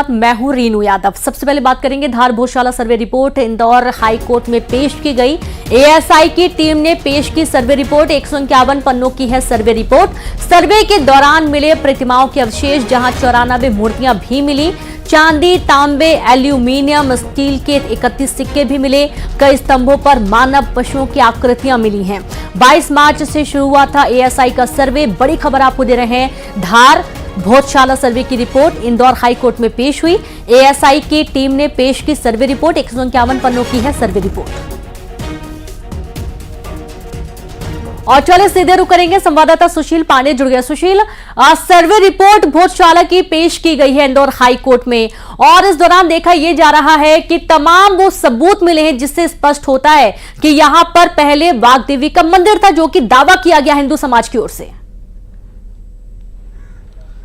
मैं हूं रीनू यादव। सबसे पहले बात करेंगे Dhar Bhojshala survey report Indore high court में पेश की गई। एएसआई की टीम ने पेश की सर्वे रिपोर्ट। 151 पन्नों की है सर्वे रिपोर्ट। सर्वे के दौरान मिले प्रतिमाओं के अवशेष, जहां 94 मूर्तियां भी मिली। चांदी, तांबे, एल्यूमिनियम, स्टील के 31 सिक्के भी मिले। कई स्तंभों पर मानव पशुओं की आकृतियां मिली हैं। 22 मार्च से शुरू हुआ था एएसआई का सर्वे। बड़ी खबर आपको दे रहे हैं, धार भोजशाला सर्वे की रिपोर्ट इंदौर हाई कोर्ट में पेश हुई। एएसआई की टीम ने पेश की सर्वे रिपोर्ट। 151 पन्नों की है सर्वे रिपोर्ट। और चले सीधे रुक करेंगे, संवाददाता सुशील पांडे जुड़ गया। सुशील, सर्वे रिपोर्ट भोजशाला की पेश की गई है इंदौर हाई कोर्ट में, और इस दौरान देखा यह जा रहा है कि तमाम वो सबूत मिले हैं जिससे स्पष्ट होता है कि यहां पर पहले वाग्देवी का मंदिर था, जो कि दावा किया गया हिंदू समाज की ओर से।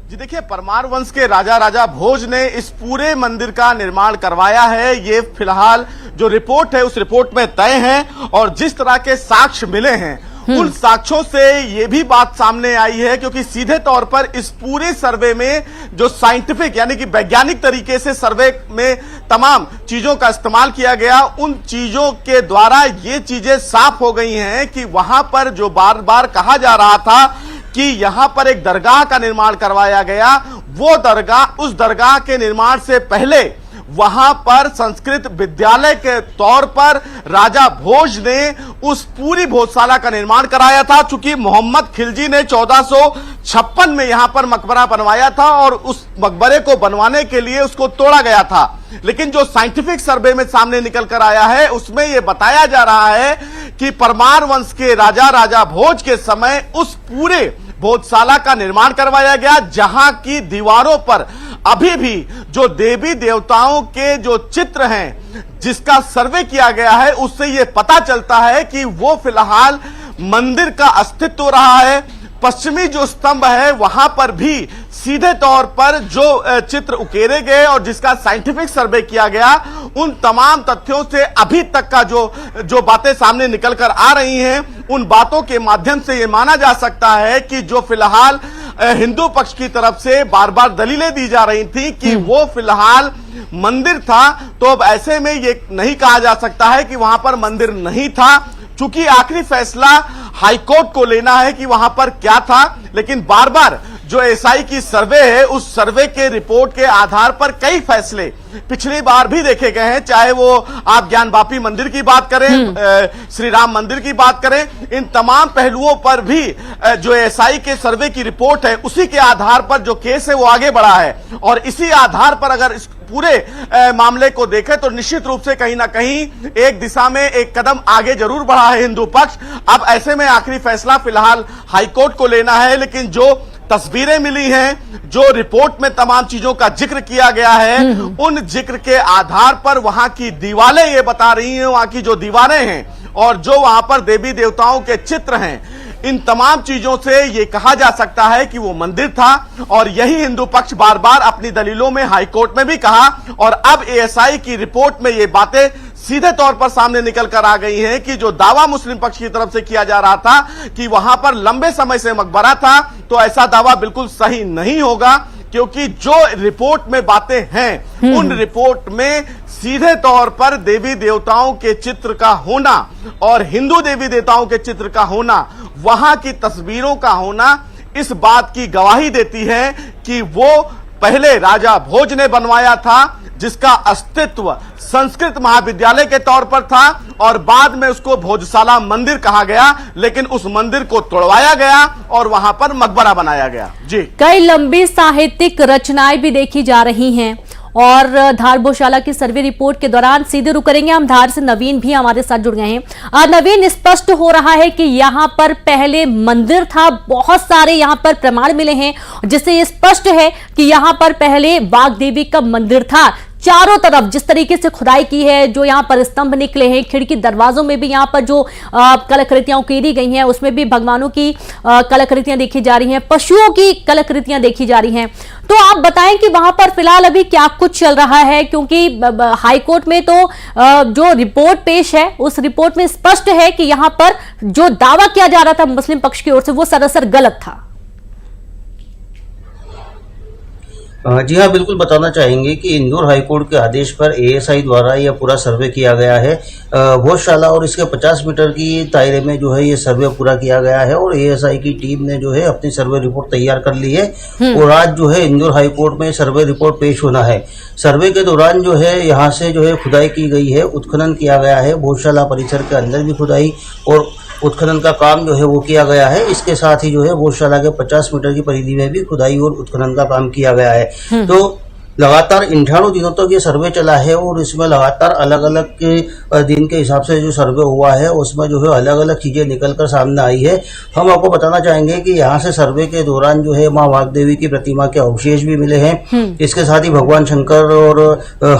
जी देखिए, परमार वंश के राजा भोज ने इस पूरे मंदिर का निर्माण करवाया है। ये फिलहाल जो रिपोर्ट है उस रिपोर्ट में तय है, और जिस तरह के साक्ष्य मिले हैं उन साक्ष्यों से ये भी बात सामने आई है, क्योंकि सीधे तौर पर इस पूरे सर्वे में जो साइंटिफिक यानी कि वैज्ञानिक तरीके से सर्वे में तमाम चीजों का इस्तेमाल किया गया, उन चीजों के द्वारा ये चीजें साफ हो गई हैं कि वहां पर जो बार बार कहा जा रहा था कि यहां पर एक दरगाह का निर्माण करवाया गया, वो दरगाह, उस दरगाह के निर्माण से पहले वहां पर संस्कृत विद्यालय के तौर पर राजा भोज ने उस पूरी भोजशाला का निर्माण कराया था। चूंकि मोहम्मद खिलजी ने 1456 में यहां पर मकबरा बनवाया था, और उस मकबरे को बनवाने के लिए उसको तोड़ा गया था। लेकिन जो साइंटिफिक सर्वे में सामने निकल कर आया है उसमें यह बताया जा रहा है कि परमार वंश के राजा भोज के समय उस पूरे भोजशाला का निर्माण करवाया गया, जहां की दीवारों पर अभी भी जो देवी देवताओं के जो चित्र हैं जिसका सर्वे किया गया है, उससे यह पता चलता है कि वो फिलहाल मंदिर का अस्तित्व रहा है। पश्चिमी जो स्तंभ है वहां पर भी सीधे तौर पर जो चित्र उकेरे गए और जिसका साइंटिफिक सर्वे किया गया, उन तमाम तथ्यों से अभी तक का जो बातें सामने निकल कर आ रही हैं, उन बातों के माध्यम से यह माना जा सकता है कि जो फिलहाल हिंदू पक्ष की तरफ से बार बार दलीलें दी जा रही थी कि वो फिलहाल मंदिर था, तो अब ऐसे में ये नहीं कहा जा सकता है कि वहां पर मंदिर नहीं था। चूंकि आखिरी फैसला हाईकोर्ट को लेना है कि वहां पर क्या था, लेकिन बार बार जो एएसआई की सर्वे है उस सर्वे के रिपोर्ट के आधार पर कई फैसले पिछली बार भी देखे गए हैं, चाहे वो आप ज्ञानवापी मंदिर की बात करें, श्री राम मंदिर की बात करें, इन तमाम पहलुओं पर भी जो एएसआई के सर्वे की रिपोर्ट है उसी के आधार पर जो केस है वो आगे बढ़ा है। और इसी आधार पर अगर इस पूरे मामले को देखें तो निश्चित रूप से कहीं ना कहीं एक दिशा में एक कदम आगे जरूर बढ़ा है हिंदू पक्ष। अब ऐसे में आखिरी फैसला फिलहाल हाईकोर्ट को लेना है, लेकिन जो तस्वीरें मिली हैं, जो रिपोर्ट में तमाम चीजों का जिक्र किया गया है, उन जिक्र के आधार पर वहां की दीवारें ये बता रही हैं, वहां की जो दीवारें हैं और जो वहां पर देवी देवताओं के चित्र हैं, इन तमाम चीजों से ये कहा जा सकता है कि वो मंदिर था। और यही हिंदू पक्ष बार बार अपनी दलीलों में हाईकोर्ट में भी कहा, और अब एएसआई की रिपोर्ट में ये बातें सीधे तौर पर सामने निकल कर आ गई हैं कि जो दावा मुस्लिम पक्ष की तरफ से किया जा रहा था कि वहां पर लंबे समय से मकबरा था, तो ऐसा दावा बिल्कुल सही नहीं होगा, क्योंकि जो रिपोर्ट में बातें हैं उन रिपोर्ट में सीधे तौर पर देवी देवताओं के चित्र का होना और हिंदू देवी देवताओं के चित्र का होना, वहां की तस्वीरों का होना इस बात की गवाही देती है कि वो पहले राजा भोज ने बनवाया था, जिसका अस्तित्व संस्कृत महाविद्यालय के तौर पर था, और बाद में उसको भोजशाला मंदिर कहा गया, लेकिन उस मंदिर को तोड़वाया गया और वहां पर मकबरा बनाया गया। जी, कई लंबी साहित्यिक रचनाएं भी देखी जा रही हैं। और धार भोजशाला की सर्वे रिपोर्ट के दौरान सीधे रुक करेंगे हम, धार से नवीन भी हमारे साथ जुड़ गए हैं। नवीन, स्पष्ट हो रहा है कि यहां पर पहले मंदिर था। बहुत सारे यहां पर प्रमाण मिले हैं जिससे ये स्पष्ट है कि यहां पर पहले वाग्देवी का मंदिर था। चारों तरफ जिस तरीके से खुदाई की है, जो यहाँ पर स्तंभ निकले हैं, खिड़की दरवाजों में भी यहाँ पर जो कलाकृतियां उकेरी गई हैं उसमें भी भगवानों की कलाकृतियां देखी जा रही हैं, पशुओं की कलाकृतियां देखी जा रही हैं। तो आप बताएं कि वहां पर फिलहाल अभी क्या कुछ चल रहा है, क्योंकि हाईकोर्ट में तो जो रिपोर्ट पेश है उस रिपोर्ट में स्पष्ट है कि यहाँ पर जो दावा किया जा रहा था मुस्लिम पक्ष की ओर से वो सरासर गलत था। जी हाँ, बिल्कुल बताना चाहेंगे कि इंदौर हाईकोर्ट के आदेश पर एएसआई द्वारा यह पूरा सर्वे किया गया है। भोजशाला और इसके 50 मीटर की दायरे में जो है ये सर्वे पूरा किया गया है और एएसआई की टीम ने जो है अपनी सर्वे रिपोर्ट तैयार कर ली है और आज जो है इंदौर हाईकोर्ट में सर्वे रिपोर्ट पेश होना है। सर्वे के दौरान जो है यहाँ से जो है खुदाई की गई है, उत्खनन किया गया है, भोजशाला परिसर के अंदर भी खुदाई और उत्खनन का काम जो है वो किया गया है। इसके साथ ही जो है भोजशाला के 50 मीटर की परिधि में भी खुदाई और उत्खनन का काम किया गया है। तो लगातार 98 दिनों तक ये सर्वे चला है और इसमें लगातार अलग अलग दिन के हिसाब से जो सर्वे हुआ है उसमें जो है अलग अलग चीजें निकलकर सामने आई है। हम आपको बताना चाहेंगे कि यहाँ से सर्वे के दौरान जो है माँ वाग्देवी की प्रतिमा के अवशेष भी मिले हैं। इसके साथ ही भगवान शंकर और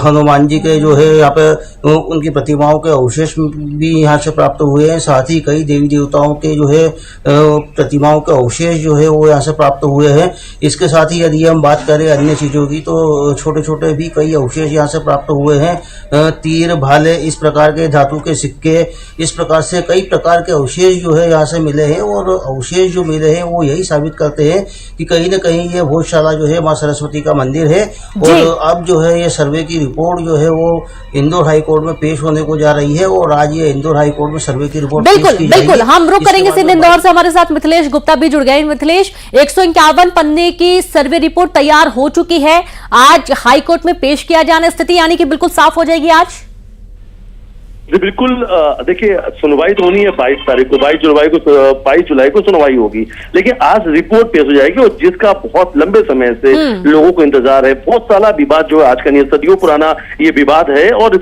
हनुमान जी के जो है यहाँ पे उनकी प्रतिमाओं के अवशेष भी यहाँ से प्राप्त हुए हैं। साथ ही कई देवी देवताओं के जो है प्रतिमाओं के अवशेष जो है वो यहाँ से प्राप्त हुए हैं। इसके साथ ही यदि हम बात करें अन्य चीजों की तो छोटे छोटे भी कई अवशेष यहाँ से प्राप्त हुए हैं। तीर, भाले, इस प्रकार के धातु के सिक्के, इस प्रकार से कई प्रकार के अवशेष जो है यहाँ से मिले हैं और अवशेष जो मिले हैं वो यही साबित करते हैं कि कहीं न कहीं ये भोजशाला जो है माँ सरस्वती का मंदिर है। और अब जो है ये सर्वे की रिपोर्ट जो है वो इंदौर हाईकोर्ट में पेश होने को जा रही है और आज ये इंदौर हाईकोर्ट में सर्वे की रिपोर्ट बिल्कुल हम रुक करेंगे सिंध इंदौर से। हमारे साथ मिथिलेश गुप्ता भी जुड़ गए। मिथिलेश, 151 पन्ने की सर्वे रिपोर्ट तैयार हो चुकी है, आज हाईकोर्ट में पेश किया जाना, स्थिति यानी कि बिल्कुल साफ हो जाएगी आज। जी बिल्कुल, देखिए सुनवाई तो होनी है 22 तारीख को, 22 जुलाई को सुनवाई होगी, लेकिन आज रिपोर्ट पेश हो जाएगी और जिसका बहुत लंबे समय से लोगों को इंतजार है। बहुत सारा विवाद जो है आज का नहीं, सदियों पुराना ये विवाद है और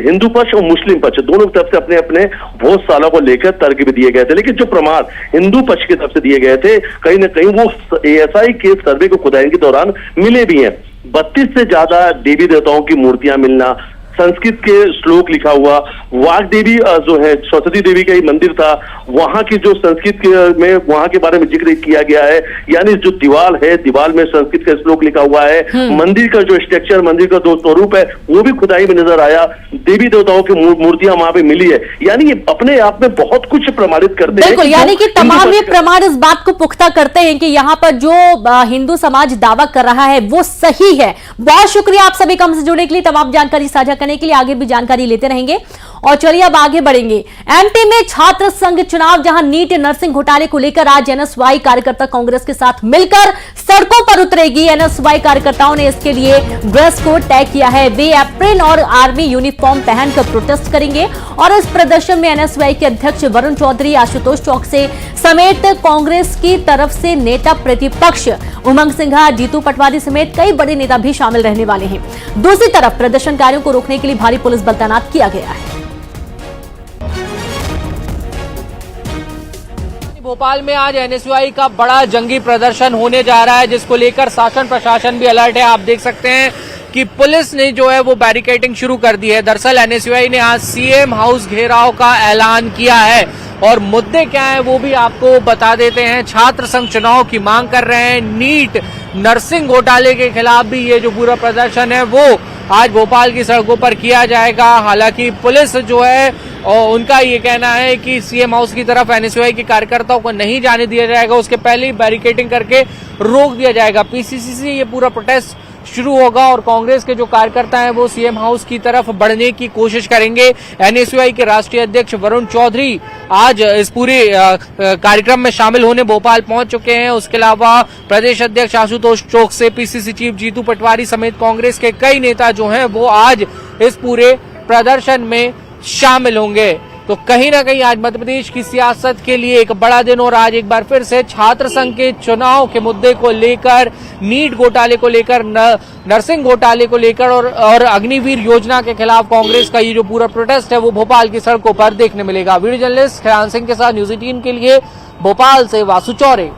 हिंदू पक्ष और मुस्लिम पक्ष दोनों तरफ से अपने अपने भोजशाला को लेकर तर्क भी दिए गए थे, लेकिन जो प्रमाण हिंदू पक्ष की तरफ से दिए गए थे कहीं न कहीं वो एएसआई के सर्वे को खुदाई के दौरान मिले भी हैं। 32 से ज्यादा देवी देवताओं की मूर्तियां मिलना, संस्कृत के श्लोक लिखा हुआ, वाग देवी जो है सरस्वती देवी का ही मंदिर था, वहां की जो संस्कृत में वहां के बारे में जिक्र किया गया है, यानी जो दीवार है दीवार में संस्कृत का श्लोक लिखा हुआ है। मंदिर का जो स्ट्रक्चर, मंदिर का जो स्वरूप है वो भी खुदाई में नजर आया, देवी देवताओं की मूर्तियां वहां पे मिली है, यानी ये अपने आप में बहुत कुछ प्रमाणित करते हैं। यानी कि तमाम ये प्रमाण इस बात को पुख्ता करते हैं कि यहाँ पर जो हिंदू समाज दावा कर रहा है वो सही है। बहुत शुक्रिया आप सभी का हमसे जुड़ने के लिए, तमाम जानकारी साझा करने के लिए। आगे भी जानकारी लेते रहेंगे और चलिए अब आगे बढ़ेंगे। एमपी में छात्र संघ चुनाव, जहां नीट नर्सिंग घोटाले को लेकर आज एनएसवाई कार्यकर्ता कांग्रेस के साथ मिलकर सड़कों पर उतरेगी। एनएसवाई कार्यकर्ताओं ने इसके लिए ड्रेस कोड तय किया है। वे एप्रिन और आर्मी यूनिफॉर्म पहनकर प्रोटेस्ट करेंगे और इस प्रदर्शन में एनएसवाई के अध्यक्ष वरुण चौधरी, आशुतोष चौकसे समेत कांग्रेस की तरफ से नेता प्रतिपक्ष उमंग सिंघा, जीतू पटवारी समेत कई बड़े नेता भी शामिल रहने वाले हैं। दूसरी तरफ प्रदर्शनकारियों को रोकने के लिए भारी पुलिस बल तैनात किया गया है। भोपाल में आज एनएसयूआई का बड़ा जंगी प्रदर्शन होने जा रहा है, जिसको लेकर शासन प्रशासन भी अलर्ट है। आप देख सकते हैं कि पुलिस ने जो है वो बैरिकेडिंग शुरू कर दी है। दरअसल एनएसयूआई ने आज सीएम हाउस घेराव का ऐलान किया है और मुद्दे क्या है वो भी आपको बता देते हैं। छात्र संघ चुनाव की मांग कर रहे हैं, नीट नर्सिंग घोटाले के खिलाफ भी ये जो पूरा प्रदर्शन है वो आज भोपाल की सड़कों पर किया जाएगा। हालांकि पुलिस जो है और उनका ये कहना है कि सीएम हाउस की तरफ एनएसयूआई के कार्यकर्ताओं को नहीं जाने दिया जाएगा, उसके पहले ही बैरिकेडिंग करके रोक दिया जाएगा। पीसीसी से ये पूरा प्रोटेस्ट शुरू होगा और कांग्रेस के जो कार्यकर्ता हैं वो सीएम हाउस की तरफ बढ़ने की कोशिश करेंगे। एनएसयूआई के राष्ट्रीय अध्यक्ष वरुण चौधरी आज इस पूरे कार्यक्रम में शामिल होने भोपाल पहुंच चुके हैं। उसके अलावा प्रदेश अध्यक्ष आशुतोष चौकसे, पीसीसी चीफ जीतू पटवारी समेत कांग्रेस के कई नेता जो हैं वो आज इस पूरे प्रदर्शन में शामिल होंगे। तो कहीं ना कहीं आज मध्य प्रदेश की सियासत के लिए एक बड़ा दिन और आज एक बार फिर से छात्र संघ के चुनाव के मुद्दे को लेकर, नीट घोटाले को लेकर, नर्सिंग घोटाले को लेकर और अग्निवीर योजना के खिलाफ कांग्रेस का ये जो पूरा प्रोटेस्ट है वो भोपाल की सड़कों पर देखने मिलेगा। वीडियो जर्नलिस्ट खयान सिंह के साथ न्यूज 18 के लिए भोपाल से वासु चौरे।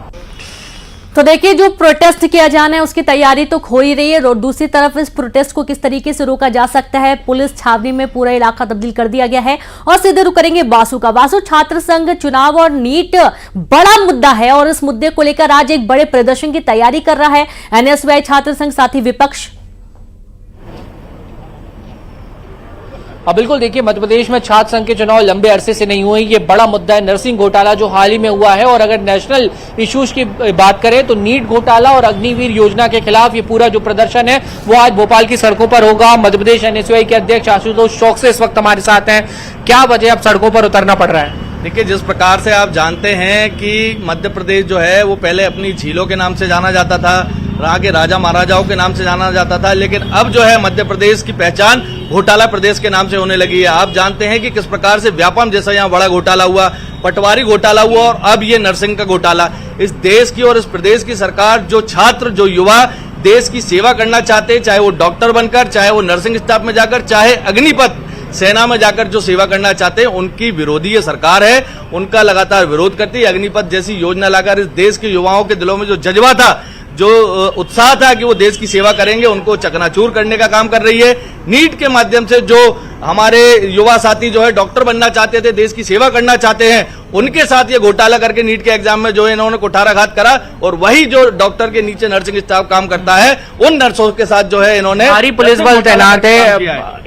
तो देखिए, जो प्रोटेस्ट किया जाना है उसकी तैयारी तो हो ही रही है और दूसरी तरफ इस प्रोटेस्ट को किस तरीके से रोका जा सकता है। पुलिस छावनी में पूरा इलाका तब्दील कर दिया गया है और सीधे रुक करेंगे वासु का। वासु, छात्र संघ चुनाव और नीट बड़ा मुद्दा है और इस मुद्दे को लेकर आज एक बड़े प्रदर्शन की तैयारी कर रहा है एनएसयूआई छात्र संघ, साथ ही विपक्ष। अब बिल्कुल देखिए, मध्य प्रदेश में छात्र संघ के चुनाव लंबे अरसे से नहीं हुए, ये बड़ा मुद्दा है नर्सिंग घोटाला जो हाल ही में हुआ है। और अगर नेशनल इश्यूज की बात करें तो नीट घोटाला और अग्निवीर योजना के खिलाफ ये पूरा जो प्रदर्शन है वो आज भोपाल की सड़कों पर होगा। मध्य प्रदेश एनएसयूआई के अध्यक्ष आशुतोष चौकसे इस वक्त हमारे साथ हैं। क्या वजह अब सड़कों पर उतरना पड़ रहा है? देखिए, जिस प्रकार से आप जानते हैं कि मध्य प्रदेश जो है वो पहले अपनी झीलों के नाम से जाना जाता था, यहाँ के राजा महाराजाओं के नाम से जाना जाता था, लेकिन अब जो है मध्य प्रदेश की पहचान घोटाला प्रदेश के नाम से होने लगी है। आप जानते हैं कि किस प्रकार से व्यापम जैसा यहाँ बड़ा घोटाला हुआ, पटवारी घोटाला हुआ और अब ये नर्सिंग का घोटाला। इस देश की और इस प्रदेश की सरकार, जो छात्र, जो युवा देश की सेवा करना चाहते हैं, चाहे वो डॉक्टर बनकर, चाहे वो नर्सिंग स्टाफ में जाकर, चाहे अग्निपथ सेना में जाकर जो सेवा करना चाहते हैं, उनकी विरोधी ये सरकार है, उनका लगातार विरोध करती है। अग्निपथ जैसी योजना लाकर इस देश के युवाओं के दिलों में जो जज्बा था, जो उत्साह था कि वो देश की सेवा करेंगे, उनको चकनाचूर करने का काम कर रही है। नीट के माध्यम से जो हमारे युवा साथी जो है डॉक्टर बनना चाहते थे, देश की सेवा करना चाहते हैं, उनके साथ ये घोटाला करके नीट के एग्जाम में जो है इन्होंने कुठाराघात करा। और वही जो डॉक्टर के नीचे नर्सिंग स्टाफ काम करता है, उन नर्सों के साथ जो है इन्होंने सारी पुलिस बल तैनात है।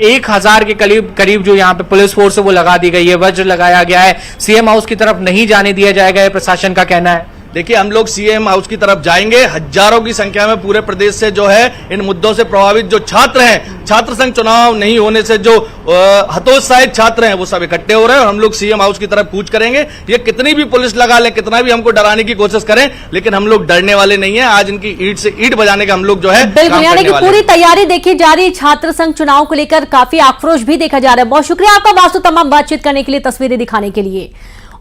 1000 के करीब जो यहाँ पे पुलिस फोर्स है वो लगा दी गई है, वज्र लगाया गया है। सीएम हाउस की तरफ नहीं जाने दिया जाएगा, ये प्रशासन का कहना है। देखिए, हम लोग सीएम हाउस की तरफ जाएंगे। हजारों की संख्या में पूरे प्रदेश से जो है इन मुद्दों से प्रभावित जो छात्र हैं, छात्र संघ चुनाव नहीं होने से जो हतोत्साहित छात्र हैं, वो सब इकट्ठे हो रहे हैं और हम लोग सीएम हाउस की तरफ कूच करेंगे। ये कितनी भी पुलिस लगा लें, कितना भी हमको डराने की कोशिश करें, लेकिन हम लोग डरने वाले नहीं है। आज इनकी ईंट से ईंट बजाने का हम लोग जो है बिल्कुल, यानी कि पूरी तैयारी देखी जा रही। छात्र संघ चुनाव को लेकर काफी आक्रोश भी देखा जा रहा है। बहुत शुक्रिया आपका वासु, तमाम बातचीत करने के लिए, तस्वीरें दिखाने के लिए।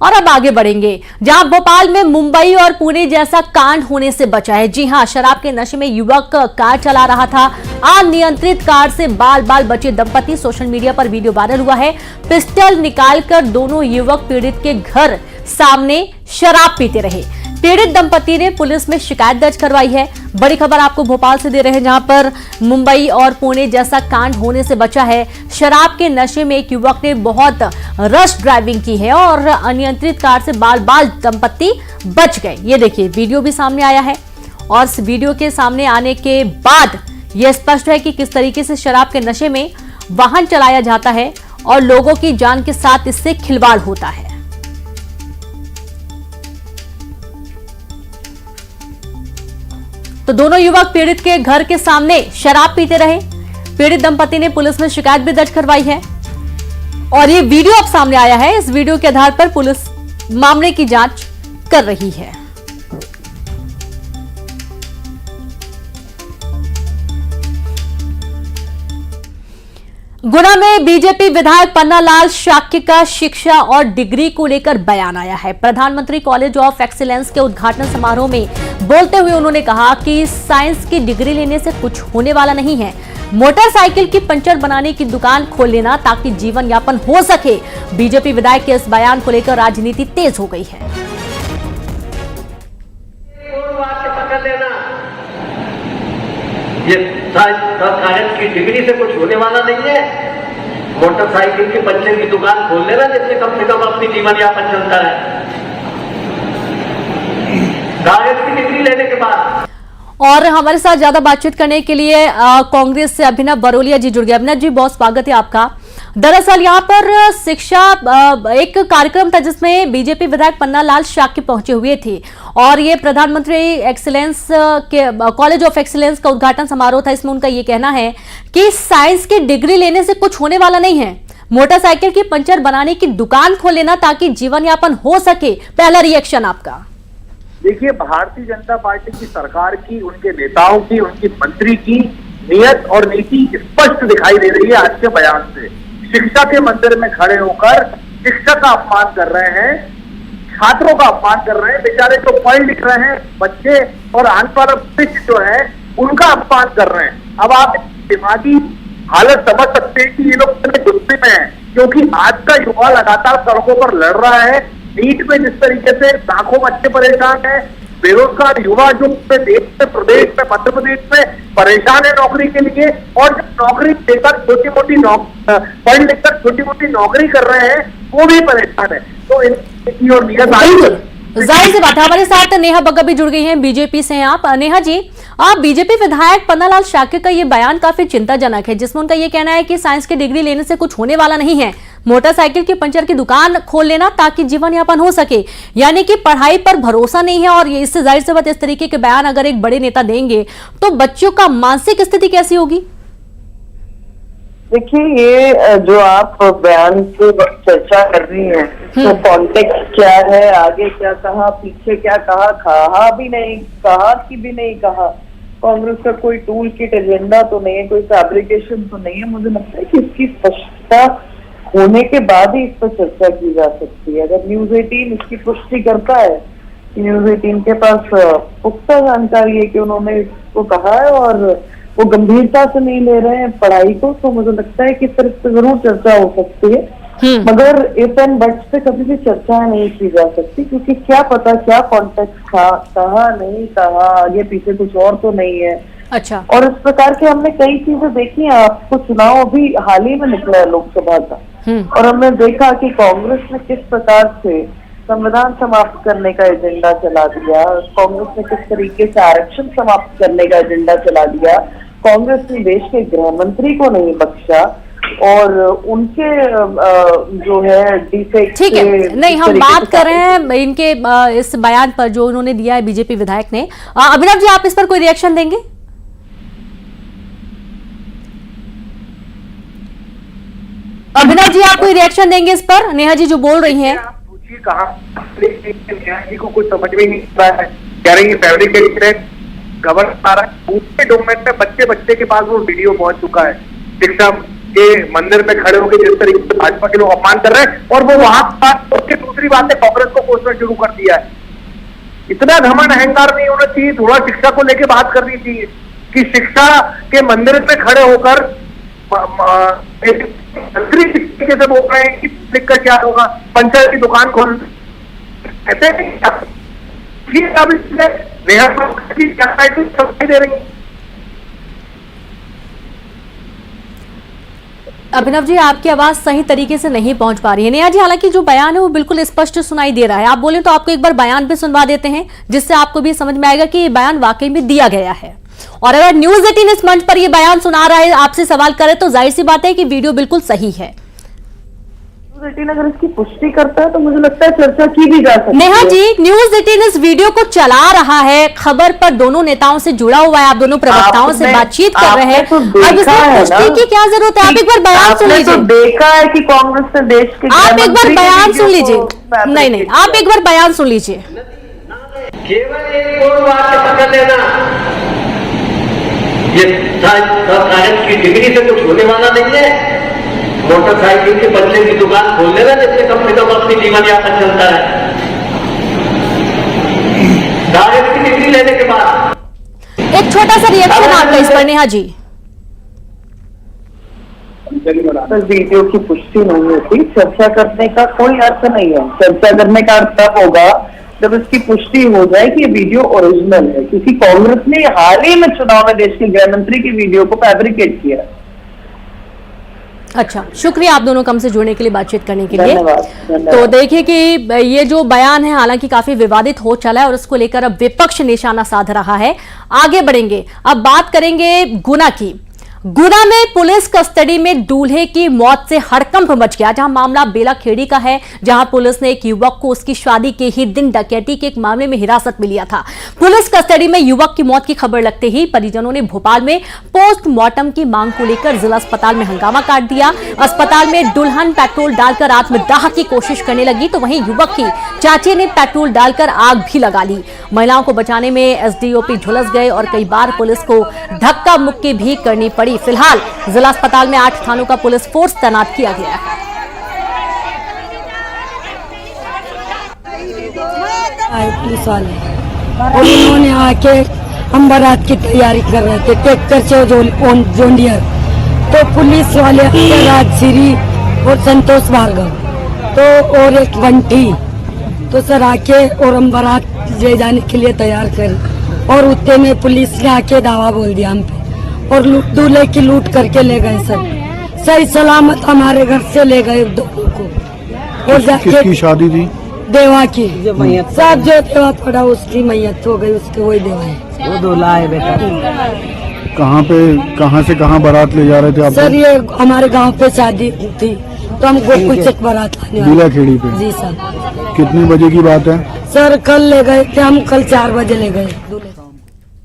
और अब आगे बढ़ेंगे, जहां भोपाल में मुंबई और पुणे जैसा कांड होने से बचा है। जी हां, शराब के नशे में युवक कार चला रहा था। अनियंत्रित कार से बाल बाल बचे दंपति, सोशल मीडिया पर वीडियो वायरल हुआ है। पिस्टल निकालकर दोनों युवक पीड़ित के घर सामने शराब पीते रहे। पीड़ित दंपति ने पुलिस में शिकायत दर्ज करवाई है। बड़ी खबर आपको भोपाल से दे रहे हैं, जहां पर मुंबई और पुणे जैसा कांड होने से बचा है। शराब के नशे में एक युवक ने बहुत रश ड्राइविंग की है और अनियंत्रित कार से बाल बाल दंपति बच गए। ये देखिए, वीडियो भी सामने आया है और इस वीडियो के सामने आने के बाद यह स्पष्ट है कि किस तरीके से शराब के नशे में वाहन चलाया जाता है और लोगों की जान के साथ इससे खिलवाड़ होता है। तो दोनों युवक पीड़ित के घर के सामने शराब पीते रहे। पीड़ित दंपति ने पुलिस में शिकायत भी दर्ज करवाई है और ये वीडियो अब सामने आया है। इस वीडियो के आधार पर पुलिस मामले की जांच कर रही है। गुना में बीजेपी विधायक पन्नालाल शाक्य का शिक्षा और डिग्री को लेकर बयान आया है। प्रधानमंत्री कॉलेज ऑफ एक्सीलेंस के उद्घाटन समारोह में बोलते हुए उन्होंने कहा कि साइंस की डिग्री लेने से कुछ होने वाला नहीं है। मोटरसाइकिल की पंचर बनाने की दुकान खोल लेना ताकि जीवन यापन हो सके। बीजेपी विधायक के इस बयान को लेकर राजनीति तेज हो गई है। ये कागज की डिग्री से कुछ होने वाला नहीं है। मोटरसाइकिल की पंचर की दुकान खोल लेना जिससे कम से कम अपनी जीवन यापन चलता है, कागज की डिग्री लेने के बाद। और हमारे साथ ज्यादा बातचीत करने के लिए कांग्रेस से अभिनव बरोलिया जी जुड़ गए। अभिनव जी, बहुत स्वागत है आपका। दरअसल यहाँ पर शिक्षा एक कार्यक्रम था जिसमें बीजेपी विधायक पन्नालाल शाक्य पहुंचे हुए थे और ये प्रधानमंत्री एक्सीलेंस के कॉलेज ऑफ एक्सीलेंस का उद्घाटन समारोह था। इसमें उनका ये कहना है कि साइंस की डिग्री लेने से कुछ होने वाला नहीं है। मोटरसाइकिल की पंचर बनाने की दुकान खोल लेना ताकि जीवन यापन हो सके। पहला रिएक्शन आपका। देखिए, भारतीय जनता पार्टी की सरकार की, उनके नेताओं की, उनकी मंत्री की नियत और नीति स्पष्ट दिखाई दे रही है आज के बयान से। शिक्षा के मंदिर में खड़े होकर शिक्षक का अपमान कर रहे हैं, छात्रों का अपमान कर रहे हैं। बेचारे जो पढ़ लिख रहे हैं बच्चे और अनपढ़ शिक्षक जो है उनका अपमान कर रहे हैं। अब आप दिमागी हालत समझ सकते हैं कि ये लोग कितने गुस्से में हैं, क्योंकि आज का युवा लगातार सड़कों पर लड़ रहा है। नीट में जिस तरीके से लाखों बच्चे परेशान हैं, बेरोजगार युवा जो पूरे देश में, प्रदेश में, मध्य प्रदेश में परेशान है नौकरी के लिए, और जो नौकरी लेकर छोटी मोटी पढ़ लिखकर छोटी मोटी नौकरी कर रहे हैं वो भी परेशान है। तो इनकी और नियत आई जाहिर सी बात है, हमारे साथ नेहा बग्गा भी जुड़ गई हैं, बीजेपी से हैं आप। नेहा जी, आप बीजेपी विधायक पन्नालाल शाक्य का ये बयान काफी चिंताजनक है, जिसमें उनका ये कहना है कि साइंस की डिग्री लेने से कुछ होने वाला नहीं है, मोटरसाइकिल की पंचर की दुकान खोल लेना ताकि जीवन यापन हो सके, यानी कि पढ़ाई पर भरोसा नहीं है। और ये इससे जाहिर सी बात, इस तरीके के बयान अगर एक बड़े नेता देंगे तो बच्चों का मानसिक स्थिति कैसी होगी? देखिए, ये जो आप बयान पे चर्चा कर रही हैं, तो कॉन्टेक्स्ट क्या है, आगे क्या कहा, पीछे क्या कहा, कहा भी नहीं, कहा कि भी नहीं कहा। कांग्रेस का कोई टूल किट एजेंडा तो नहीं है, कोई फैब्रिकेशन तो नहीं है। मुझे लगता है कि इसकी स्पष्टता होने के बाद ही इस पर चर्चा की जा सकती है। अगर न्यूज 18 इसकी पुष्टि करता है, न्यूज 18 के पास पुख्ता जानकारी है कि उन्होंने इसको कहा है और वो गंभीरता से नहीं ले रहे हैं पढ़ाई को, तो मुझे लगता है कि फिर इस पर जरूर चर्चा हो सकती है। मगर इफ एंड बट्स पे कभी भी चर्चा नहीं की जा सकती, क्योंकि क्या पता क्या कॉन्टेक्स्ट था, कहा नहीं कहा, आगे पीछे कुछ और तो नहीं है। अच्छा। और इस प्रकार के हमने कई चीजें देखी हैं। आपको चुनाव अभी हाल ही में निकला है लोकसभा का, और हमने देखा कि कांग्रेस ने किस प्रकार से संविधान समाप्त करने का एजेंडा चला दिया, कांग्रेस ने किस तरीके से आरक्षण समाप्त करने का एजेंडा चला दिया, कांग्रेस ने देश के गृह मंत्री को नहीं बख्शा, और उनके जो है डिफेक्ट। ठीक है, नहीं, हम बात कर रहे हैं इनके इस बयान पर जो उन्होंने दिया है बीजेपी विधायक ने। अभिनव जी, आप इस पर कोई रिएक्शन देंगे? अभिनव जी, आप कोई रिएक्शन देंगे इस पर? नेहा जी जो बोल रही हैं, कहा नेहा जी को कुछ समझ में नहीं आ रहा है, कह रही है फैब्रिकेटेड है, गवर्नमेंट आ रहा है। दूसरे डोमेन में बच्चे के पास वो वीडियो पहुंच चुका है, शिक्षा के मंदिर में खड़े होकर जिस तरीके से भाजपा के लोग अपमान कर रहे हैं, और वो वहां उसकी दूसरी बात है कांग्रेस को कोसना शुरू कर दिया है। इतना घमंड अहंकार नहीं होना चाहिए, थोड़ा शिक्षा को लेकर बात करनी चाहिए कि शिक्षा के मंदिर में खड़े होकर मंत्री किस तरीके से बोल रहे हैं कि दिक्कत क्या होगा, पंचायत की दुकान खोल ऐसे दे रही है। अभिनव जी, आपकी आवाज सही तरीके से नहीं पहुंच पा रही है। नेहा जी, हालांकि जो बयान है वो बिल्कुल स्पष्ट सुनाई दे रहा है। आप बोले तो आपको एक बार बयान पे सुनवा देते हैं, जिससे आपको भी समझ में आएगा कि ये बयान वाकई में दिया गया है। और अगर न्यूज 18 इस मंच पर ये बयान सुना रहा है, आपसे सवाल करे, तो जाहिर सी बात है कि वीडियो बिल्कुल सही है। न्यूज 18 अगर इसकी पुष्टि करता है तो मुझे लगता है चर्चा की भी जा सकती है। नेहा जी, न्यूज 18 इस वीडियो को चला रहा है, खबर पर दोनों नेताओं से जुड़ा हुआ है, आप दोनों प्रवक्ताओं से बातचीत कर रहे हैं, अब इसमें पुष्टि की क्या जरूरत है? आप एक बार बयान सुन लीजिए। देखा है कि कांग्रेस ने देश के, आप एक बार बयान सुन लीजिए। नहीं, आप एक बार बयान सुन लीजिए। केवल एक और बात पकड़ लेना, ये साइंस की डिग्री से कुछ होने वाला नहीं है। मोटरसाइकिल के पंचर की दुकान खोल लेना, जिससे कम से कम अपनी जीवन यापन चलता है। साइंस की डिग्री लेने के बाद एक छोटा सा रिएक्शन आपका इस पर, नेहा जी। वीडियो की पुष्टि नहीं होती, चर्चा करने का कोई अर्थ नहीं है। चर्चा करने का अर्थ तब होगा जब इसकी पुष्टि हो जाए कि ये वीडियो ओरिजिनल है, क्योंकि कांग्रेस ने हाल ही में चुनाव में देश के गृह मंत्री की वीडियो को फैब्रिकेट किया। अच्छा, शुक्रिया आप दोनों कम से जुड़ने के लिए, बातचीत करने के लिए। धन्यवाद। तो देखिए कि ये जो बयान है हालांकि काफी विवादित हो चला है और उसको लेकर अब विपक्ष निशाना साध रहा है। आगे बढ़ेंगे, अब बात करेंगे गुना की। गुना में पुलिस कस्टडी में दूल्हे की मौत से हड़कंप मच गया, जहां मामला बेलाखेड़ी का है, जहां पुलिस ने एक युवक को उसकी शादी के ही दिन डकैती के एक मामले में हिरासत में लिया था। पुलिस कस्टडी में युवक की मौत की खबर लगते ही परिजनों ने भोपाल में पोस्टमार्टम की मांग को लेकर जिला अस्पताल में हंगामा काट दिया। अस्पताल में दुल्हन पेट्रोल डालकर आत्मदाह की कोशिश करने लगी, तो वहीं युवक की चाची ने पेट्रोल डालकर आग भी लगा ली। महिलाओं को बचाने में एसडीओपी झुलस गए और कई बार पुलिस को धक्का मुक्की भी करनी पड़ी। फिलहाल जिला अस्पताल में 8 थानों का पुलिस फोर्स तैनात किया गया है। पुलिस वाले और उन्होंने आके हम बारात की तैयारी कर रहे थे, ट्रैक्टर से जोंडियर, तो पुलिस वाले राजश्री और संतोष भार्गव तो और एक बंटी, तो सर आके और हम बारात ले जाने के लिए तैयार कर, और उतने में पुलिस ने आके दावा बोल दिया हम पे और दूल्हे की लूट करके ले गए सर। सही सलामत हमारे घर से ले गए दोनों को। और किसकी शादी थी? देवा की सब जो देवा पड़ा उसकी मैयत हो गई, उसके वही देवा है। वो दूल्हा है बेटा। कहाँ से कहाँ बारात ले जा रहे थे आप? सर ये हमारे गांव पे शादी थी तो हम गोकुल चक बारात लाने वाले। दूल्हा-खेड़ी पे? जी सर। कितने बजे की बात है? सर कल ले गए थे हम, कल 4 बजे ले गए दूल्हे।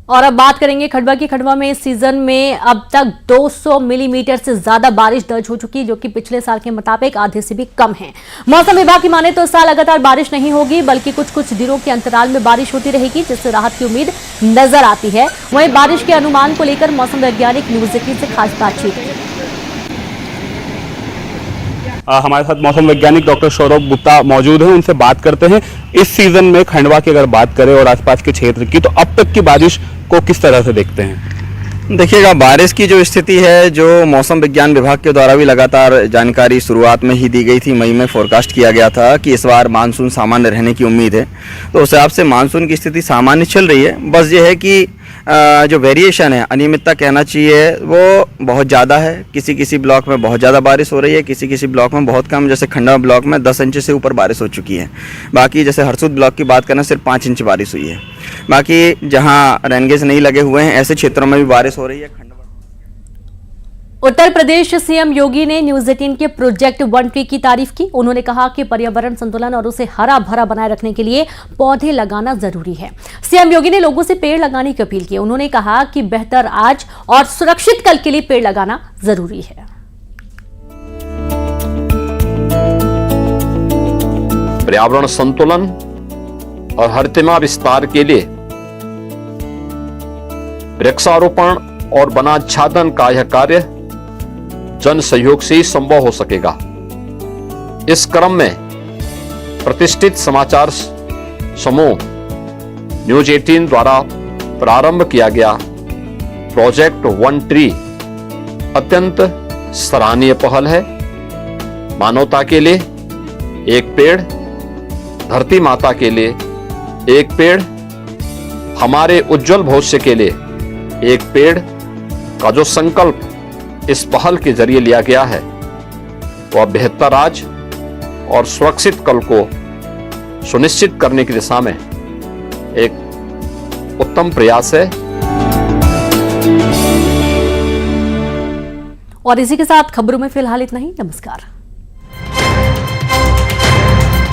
और अब बात करेंगे खंडवा की। खंडवा में इस सीजन में अब तक 200 मिलीमीटर से ज्यादा बारिश दर्ज हो चुकी है, जो कि पिछले साल के मुताबिक आधे से भी कम है। मौसम विभाग की माने तो इस साल लगातार बारिश नहीं होगी, बल्कि कुछ कुछ दिनों के अंतराल में बारिश होती रहेगी, जिससे राहत की उम्मीद नजर आती है। वहीं बारिश के अनुमान को लेकर मौसम वैज्ञानिक न्यूज 18 से खास बातचीत की। हमारे साथ मौसम वैज्ञानिक डॉक्टर सौरभ गुप्ता मौजूद हैं, उनसे बात करते हैं। इस सीजन में खंडवा की अगर बात करें और आसपास के क्षेत्र की, तो अब तक की बारिश को किस तरह से देखते हैं? देखिएगा, बारिश की जो स्थिति है, जो मौसम विज्ञान विभाग के द्वारा भी लगातार जानकारी शुरुआत में ही दी गई थी, मई में फोरकास्ट किया गया था कि इस बार मानसून सामान्य रहने की उम्मीद है। तो उस हिसाब से मानसून की स्थिति सामान्य चल रही है। बस ये है कि जो वेरिएशन है, अनियमितता कहना चाहिए, वो बहुत ज़्यादा है। किसी किसी ब्लॉक में बहुत ज़्यादा बारिश हो रही है, किसी किसी ब्लॉक में बहुत कम। जैसे खंडवा ब्लॉक में 10 इंच से ऊपर बारिश हो चुकी है। बाकी जैसे हरसूद ब्लॉक की बात करना, सिर्फ 5 इंच बारिश हुई है। बाकी जहाँ रेनगेज नहीं लगे हुए हैं, ऐसे क्षेत्रों में भी बारिश हो रही है। उत्तर प्रदेश सीएम योगी ने न्यूज 18 के प्रोजेक्ट 1 ट्री की तारीफ की। उन्होंने कहा कि पर्यावरण संतुलन और उसे हरा भरा बनाए रखने के लिए पौधे लगाना जरूरी है। सीएम योगी ने लोगों से पेड़ लगाने की अपील की। उन्होंने कहा कि बेहतर आज और सुरक्षित कल के लिए पेड़ लगाना जरूरी है। पर्यावरण संतुलन और हरितमा विस्तार के लिए वृक्षारोपण और वनाच्छादन का यह कार्य जन सहयोग से ही संभव हो सकेगा। इस क्रम में प्रतिष्ठित समाचार समूह न्यूज 18 द्वारा प्रारंभ किया गया प्रोजेक्ट 1 ट्री अत्यंत सराहनीय पहल है। मानवता के लिए एक पेड़, धरती माता के लिए एक पेड़, हमारे उज्जवल भविष्य के लिए एक पेड़ का जो संकल्प इस पहल के जरिए लिया गया है, वह बेहतर आज और सुरक्षित कल को सुनिश्चित करने की दिशा में एक उत्तम प्रयास है। और इसी के साथ खबरों में फिलहाल इतना ही। नमस्कार।